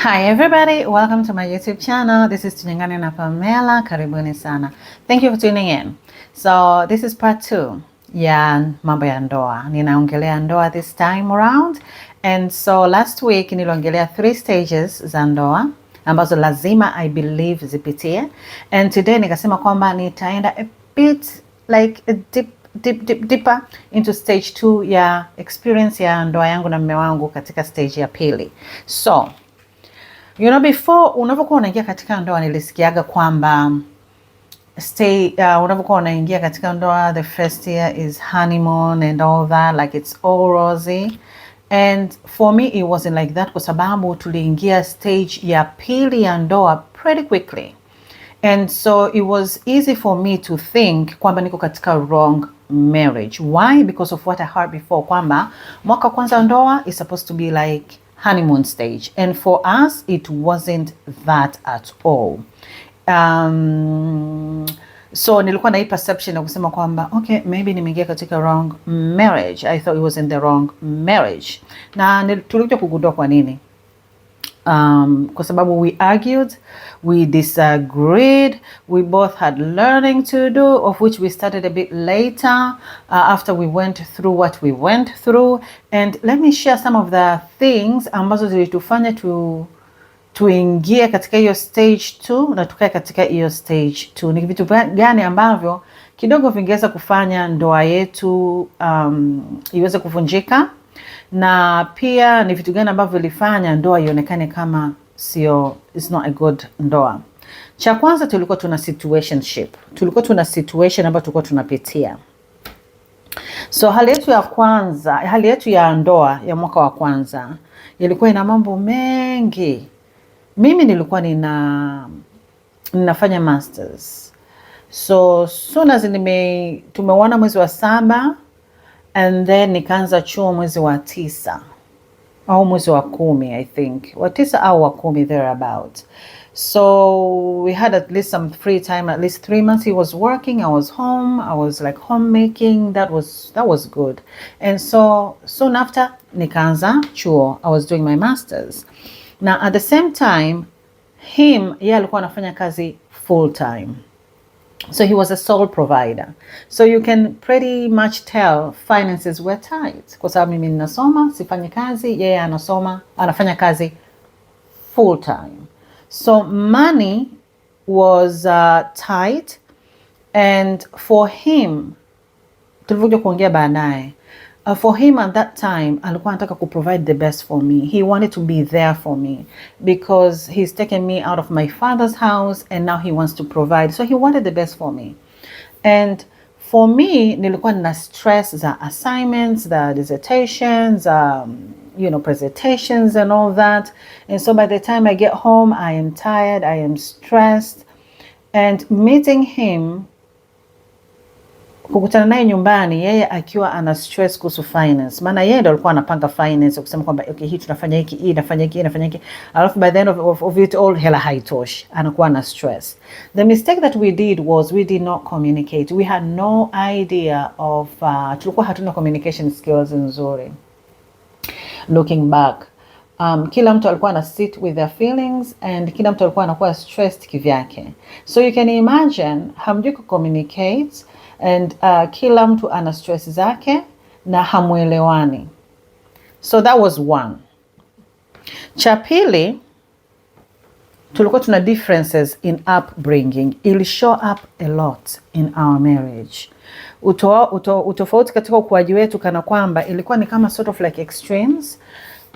Hi everybody, welcome to my YouTube channel. This is Tunyangani na Pamela. Karibuni sana. Thank you for tuning in. So this is part 2 ya mambo ya ndoa. Ninaongelea ndoa this time around. And so last week niliongelea 3 stages za ndoa ambazo lazima I believe zipitie. And today nikasema kwamba nitaenda a bit like a deeper into stage 2 ya experience ya ndoa yangu na mume wangu katika stage ya pili. So before unavyokuwa unaingia katika ndoa nilisikiaga kwamba unavyokuwa unaingia katika ndoa, the first year is honeymoon and all that, like it's all rosy. And for me it wasn't like that, kwa sababu tuliingia stage ya pili ya ndoa pretty quickly. And so it was easy for me to think kwamba niko katika wrong marriage. Why? Because of what I heard before, kwamba mwaka kwanza ndoa is supposed to be like honeymoon stage, and for us it wasn't that at all. So nilikuwa na hii perception ya kusema kwamba okay, maybe nimeingia katika wrong marriage. I thought it was in the wrong marriage. Na tulikuja kugundua kwa nini. Kwa sababu we argued, we disagreed, we both had learning to do, of which we started a bit later, after we went through what we went through. And let me share some of the things ambazo zilitufanya tuingie katika hiyo stage 2 na tukae katika hiyo stage 2. Ni vitu gani ambavyo kidogo vingeweza kufanya ndoa yetu iweze kuvunjika, na pia ni vitu gani ambavyo vilifanya ndoa ionekane kama it's not a good ndoa. Cha kwanza, tulikuwa tuna situationship. Tulikuwa tuna situation ambayo tulikuwa tunapitia. So hali yetu ya ndoa ya mwaka wa kwanza ilikuwa ina mambo mengi. Mimi nilikuwa ninafanya masters. So soon as tumeona mwezi wa 7, and then nikaanza chuo mwezi wa 9 au mwezi wa 10, I think wa 9 au wa 10 thereabout. So we had at least some free time, at least 3 months. He was working, I was home, I was like homemaking. That was good. And so soon after nikaanza chuo, I was doing my masters. Now at the same time yeye alikuwa anafanya kazi full time. So he was a sole provider. So you can pretty much tell finances were tight. Kwa sababu mimi ninasoma, sifanyi kazi, yeye anafanya kazi full time. So money was tight, and for him, tulivyokuja kuongea baadaye, for him at that time alikuwa anataka ku provide the best for me. He wanted to be there for me because he's taken me out of my father's house and now he wants to provide. So he wanted the best for me. And for me, nilikuwa na stress za assignments, the dissertations, presentations and all that. And so by the time I get home, I am tired, I am stressed. And meeting him, kukutana naye nyumbani, yeye akiwa ana stress kuhusu finance. Maana yeye ndo alikuwa anapanga finance, kusema kwamba okay, hii tunafanya hiki, hii nafanya hiki. Alafu by the end of it all, hela haitoshi. Anakuwa na stress. The mistake that we did was we did not communicate. We had no idea of tulikuwa hatuna communication skills nzuri. Looking back, kila mtu alikuwa ana sit with their feelings, and kila mtu alikuwa anakuwa stressed kivyake. So you can imagine, hamjui ku communicate, and kila mtu ana stress zake na hamuelewani. So that was one. Cha pili, tulikuwa tuna differences in upbringing. It show up a lot in our marriage. Utofauti katika ukuaji wetu kana kwamba ilikuwa ni kama sort of like extremes.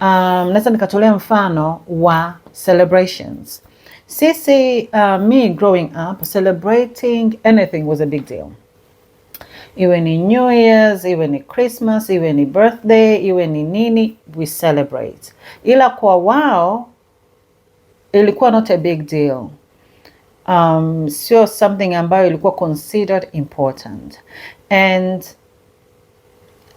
Naweza nikatolea mfano wa celebrations. Sisi, me growing up, celebrating anything was a big deal. Iwe ni New Year's, iwe ni Christmas, iwe ni birthday, iwe ni nini, we celebrate. Ila kwa wao, ilikuwa not a big deal. Sio something ambayo ilikuwa considered important. And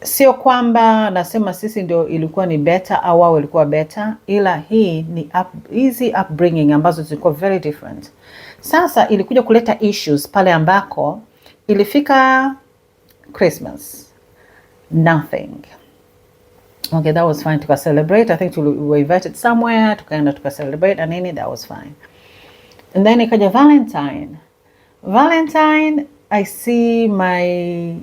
sio kwamba nasema sisi ndio ilikuwa ni better au wao ilikuwa better, ila hii ni easy upbringing ambazo zilikuwa very different. Sasa ilikuja kuleta issues pale ambako ilifika Christmas, nothing. Okay, that was fine. Tuka celebrate. I think we were invited somewhere. Tukaenda tuka celebrate and nini, that was fine. And then ikaja Valentine. Valentine, I see my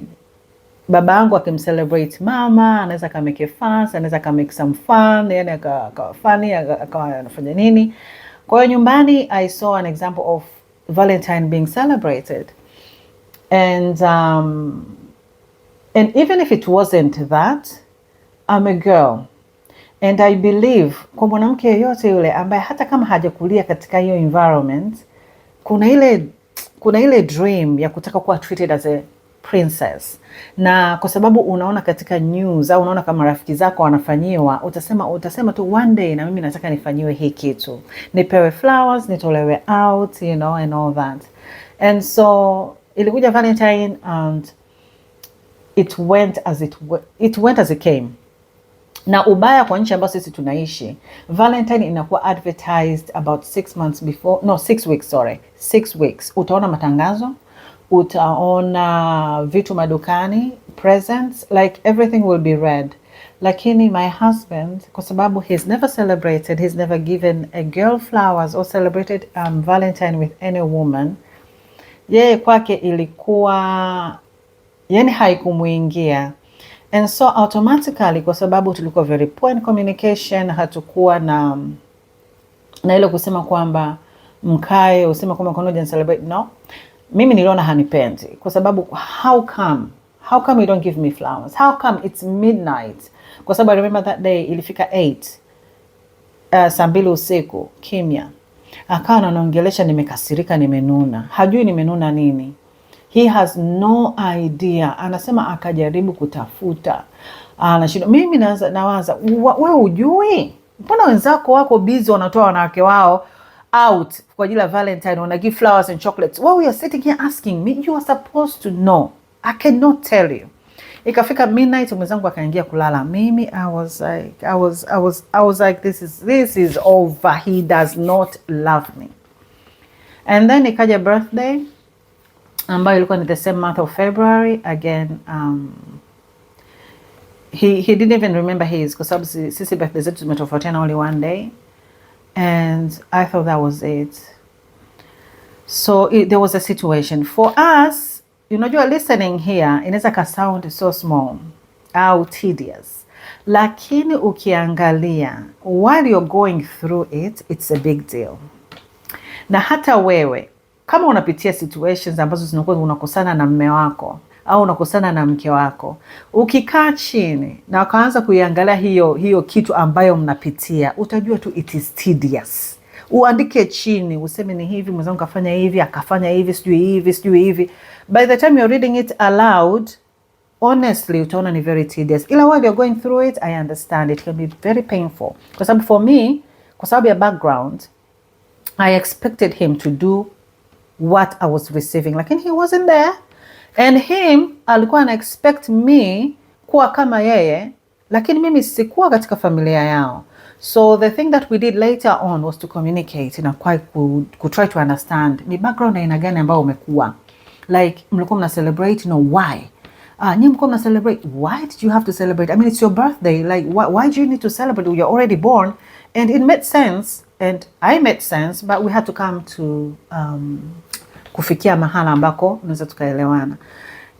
baba yangu akimcelebrate mama, anaweza ka make fun, anaweza ka make some fun, yani akawa funny, akawa anafanya nini. Kwa hiyo nyumbani I saw an example of Valentine being celebrated. And even if it wasn't that, I'm a girl. And I believe kwa mwanamke yoyote yule ambaye hata kama hajakulia katika hiyo environment, kuna ile dream ya kutaka kuwa treated as a princess. Na kwa sababu unaona katika news au unaona kama rafiki zako wanafanyiwa, utasema tu one day na mimi nataka nifanyiwe hii kitu. Nipewe flowers, nitolewe out, you know, and all that. And so ilikuja Valentine and it went as it came. Na ubaya kwa nchi ambayo sisi tunaishi, Valentine inakuwa advertised about 6 weeks. Utaona matangazo, utaona vitu madukani, presents, like everything will be red. Lakini my husband, kwa sababu he's never given a girl flowers or celebrated Valentine with any woman, yeye kwake ilikuwa, yani haikumuingia. And so automatically, kwa sababu tulikuwa very poor in communication, hatukuwa na ile kusema kwamba mkae usema kwamba konoja celebrate, no. Mimi niliona hanipendi kwa sababu how come you don't give me flowers? How come it's midnight? Kwa sababu I remember that day ilifika 8 saa 2 usiku, kimya. Akawa ananiongelesha, nimekasirika, nimenuna. Hajui nimenuna nini. He has no idea. Anasema akajaribu kutafuta. Anashinda. Mimi nawaza, wewe hujui? Mbona wenzako wako busy wanatoa wanawake wao out kwa ajili ya Valentine, wana give flowers and chocolates. While we are sitting here asking me, you are supposed to know. I cannot tell you. Ikafika midnight, mwenzangu akaingia kulala. Mimi I was like this is over. He does not love me. And then ikaja birthday ambayo ilikuwa ni the same month of February again. He didn't even remember his, kwa sababu sisi birthday zetu tumetofautiana only one day, and I thought that was it. So there was a situation for us. Unajua, listening here inaweza ka sound so small au tedious, lakini ukiangalia while you're going through it, it's a big deal. Na hata wewe kama unapitia situations ambazo zinakuwa unakosana na mume wako au unakosana na mke wako, ukikaa chini na ukaanza kuiangalia hiyo kitu ambayo mnapitia, utajua tu it is tedious. Uandike chini, useme ni hivi, mwenzangu kafanya hivi, akafanya hivi, sijui hivi. By the time you're reading it aloud, honestly utaona ni very tedious. Ila while you're going through it, I understand it can be very painful. Kwa sababu for me, kwa sababu ya background, I expected him to do what I was receiving, lakini he wasn't there. And him alikuwa ana expect me kuwa kama yeye, lakini mimi sikuwa katika familia yao. So the thing that we did later on was to communicate na try to understand ni background aina gani ambayo umekuwa. Like mlikuwa mna celebrate, no, why? Nyinyi mlikuwa mna celebrate, why did you have to celebrate? I mean, it's your birthday, like why do you need to celebrate? You're already born. And it made sense, and I made sense, but we had to come to kufikia mahala ambako unaweza tukaelewana.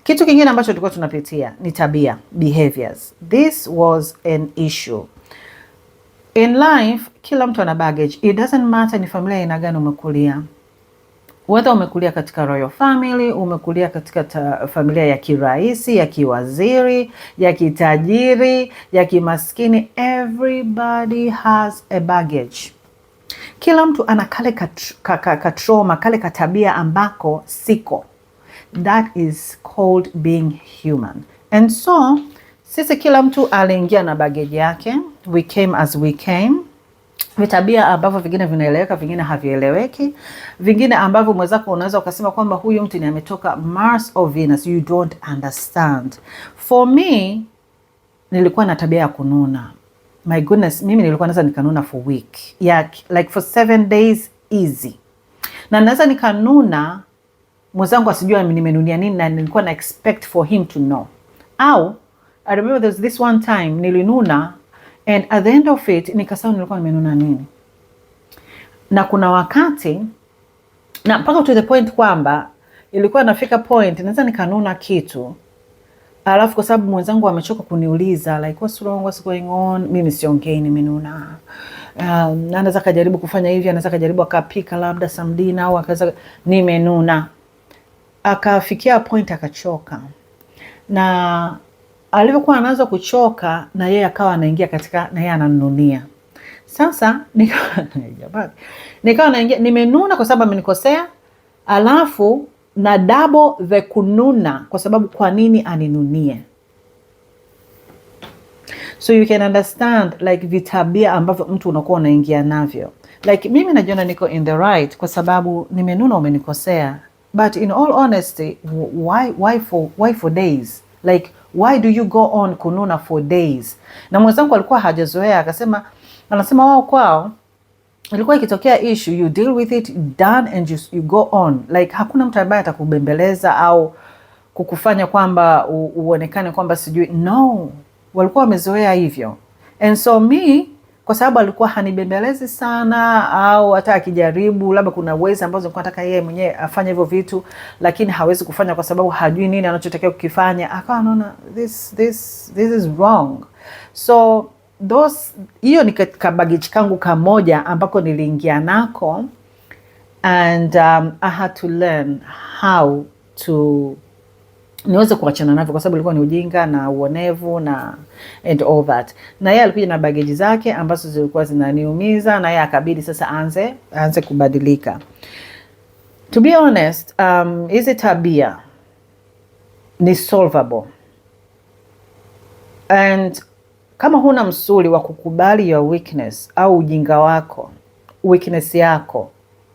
Kitu kingine ambacho tulikuwa tunapitia ni tabia, behaviors. This was an issue. In life, kila mtu ana baggage. It doesn't matter ni familia ina gani umekulia. Whether umekulia katika royal family, umekulia katika familia ya kiraisi, ya kiwaziri, ya kitajiri, ya kimaskini, everybody has a baggage. Kila mtu ana kale ka trauma, kale ka tabia ambako siko. That is called being human. And so, sisi kila mtu aliingia na baggage yake. We came as we came. Vitabia ambavyo vingine vinaeleweka, vingine havieleweki. Vingine ambavyo mwenzako unaweza ukasema kwamba huyu mtu ni ametoka Mars or Venus. You don't understand. For me, nilikuwa na tabia ya kununa. My goodness, mimi nilikuwa naweza nikanuna for week. Yeah, like for 7 days easy. Na naweza nikanuna, mwenzangu asijua nimenunia nini, na nilikuwa na expect for him to know. Au, I remember there's this one time nilinuna and at the end of it nikasahau nilikuwa nimenuna nini. Na kuna wakati na mpaka to the point kwamba ilikuwa nafika point naweza nikanuna kitu, alafu kwa sababu mwenzangu amechoka kuniuliza like what's wrong, what's going on, mimi siongei nimenuna. Anaweza kujaribu kufanya hivi, anaweza kujaribu akapika labda samdina au akaanza nimenuna. Akafikia point akachoka. Na alivyokuwa anaanza kuchoka na yeye akawa anaingia katika na yeye ananunia. Sasa nikawa naingia nimenuna kwa sababu amenikosea, alafu na double the kununa kwa sababu kwa nini aninunie. So you can understand like vitabia ambavyo mtu unakuwa unaingia navyo. Like mimi najiona niko in the right kwa sababu nimenuna umenikosea. But in all honesty, why for days? Like why do you go on kununa for days? Na mwenzangu alikuwa hajazoea, anasema wao kwao ilikuwa ikitokea issue you deal with it done and you go on. Like hakuna mtu ambaye atakubembeleza au kukufanya kwamba uonekane kwamba sijui. No, walikuwa wamezoea hivyo. And so me, kwa sababu alikuwa hanibembelezi sana au hata akijaribu labda kuna ways ambazo nilikuwa nataka yeye mwenyewe afanye hivyo vitu lakini hawezi kufanya kwa sababu hajui nini anachotakiwa kukifanya, akawa anaona this is wrong. So hiyo ni katika baggage kangu kamoja ambako niliingia nako, and I had to learn how to niweze kuachana navyo kwa sababu ilikuwa ni ujinga na uonevu na and all that. Na yeye alikuja na baggage zake ambazo zilikuwa zinaniumiza, na yeye akabidi sasa aanze kubadilika. To be honest, hizi tabia ni solvable. And kama huna msuli wa kukubali your weakness au ujinga wako, weakness yako,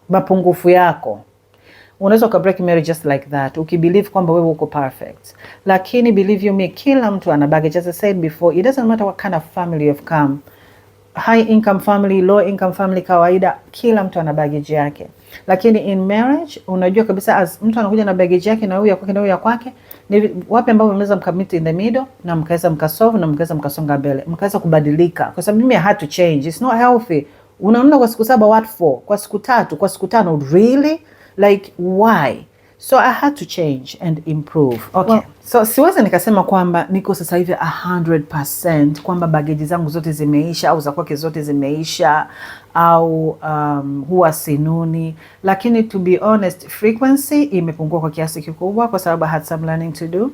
mapungufu yako, unaweza break marriage just like that, ukibelieve kwamba wewe uko perfect. Lakini believe you me, kila mtu ana baggage. As I said before, it doesn't matter what kind of family you've come, high income family, low income family, kawaida, kila mtu ana baggage yake. Lakini in marriage, unajua kabisa as mtu anakuja na baggage yake na huyu ya kwake na huyu ya kwake, ni wapi ambao mnaweza mkamit in the middle na mkaweza mkasolve na mkaweza mkasonga mbele, mkaweza kubadilika. Kwa sababu mimi I had to change. It's not healthy. Unaona kwa siku 7 what for? Kwa siku 3, kwa siku 5, really? Like why? So I had to change and improve. Okay. Well, so siwezi nikasema kwamba niko sasa hivi 100% kwamba baggage zangu zote zimeisha au za kwake zote zimeisha au huwa sinuni, lakini to be honest frequency imepungua kwa kiasi kikubwa kwa sababu I had some learning to do.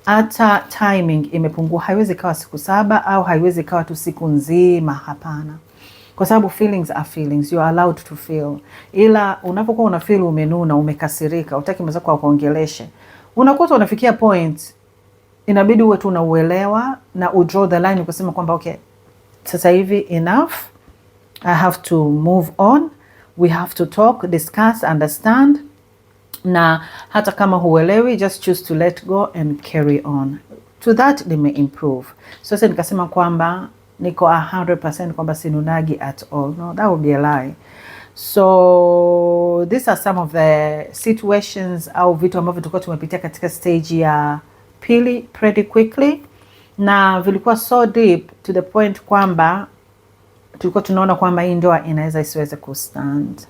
Hata timing imepungua, haiwezi kawa siku 7 au haiwezi kawa tu siku nzima, hapana. Kwa sababu feelings are feelings, you are allowed to feel. Ila unapokuwa una feel umenuna, umekasirika, utaki mwenzako akuongeleshe, unakuta unafikia point inabidi uwe tu unauelewa na draw the line kusema kwamba okay, sasa hivi enough, I have to move on, we have to talk, discuss, understand. Na hata kama huelewi, just choose to let go and carry on. To that they may improve. So sasa nikasema kwamba niko 100% kwamba sinunagi at all. No, that would be a lie. So these are some of the situations au vitu ambavyo tulikuwa tumepitia katika stage ya pili pretty quickly, na vilikuwa so deep to the point kwamba tulikuwa tunaona kwamba hii ndoa inaweza isiweze kustand.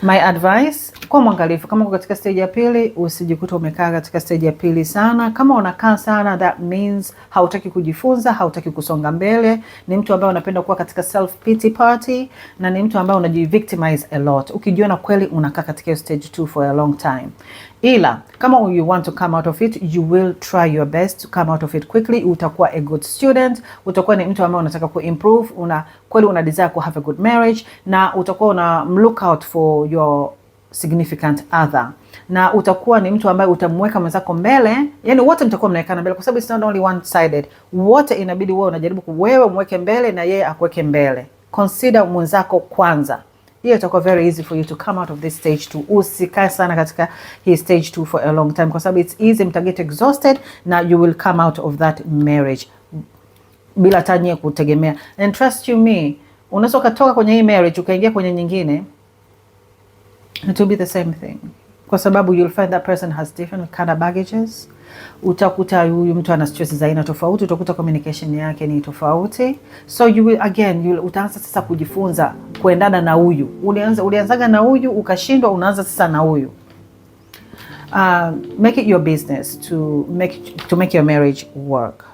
My advice, kwa mwangalifu. Kama uko katika stage ya pili, usijikuta umekaa katika stage ya pili sana. Kama unakaa sana, that means hautaki kujifunza, hautaki kusonga mbele. Ni mtu ambaye unapenda kuwa katika self pity party, na ni mtu ambaye unajivictimize a lot. Ukijiona kweli unakaa katika stage 2 for a long time. Ila kama you want to come out of it, you will try your best to come out of it quickly. Utakuwa a good student, utakuwa ni mtu ambaye unataka kuimprove, kweli una desire to have a good marriage, na utakuwa una look out for your significant other, na utakuwa ni mtu ambaye utamweka mwenzako mbele. Yani wote mtakuwa mnaekana mbele, kwa sababu it's not only one sided. Wote inabidi wewe unajaribu wewe mweke mbele na yeye akuweke mbele. Consider mwenzako kwanza. Hiyo itakuwa very easy for you to come out of this stage 2. Usikae sana katika hii stage 2 for a long time, kwa sababu it's easy, mtaget exhausted na you will come out of that marriage bila tanye kutegemea. And trust you me, unaweza kutoka kwenye hii marriage ukaingia kwenye nyingine, it will be the same thing, kwa sababu you'll find that person has different kind of baggages, utakuta huyu mtu ana stress za aina tofauti, utakuta communication yake ni tofauti. So you will again, utaanza sasa kujifunza kuendana na huyu. Ulianzaga na huyu ukashindwa, unaanza sasa na huyu. Make it your business to make your marriage work.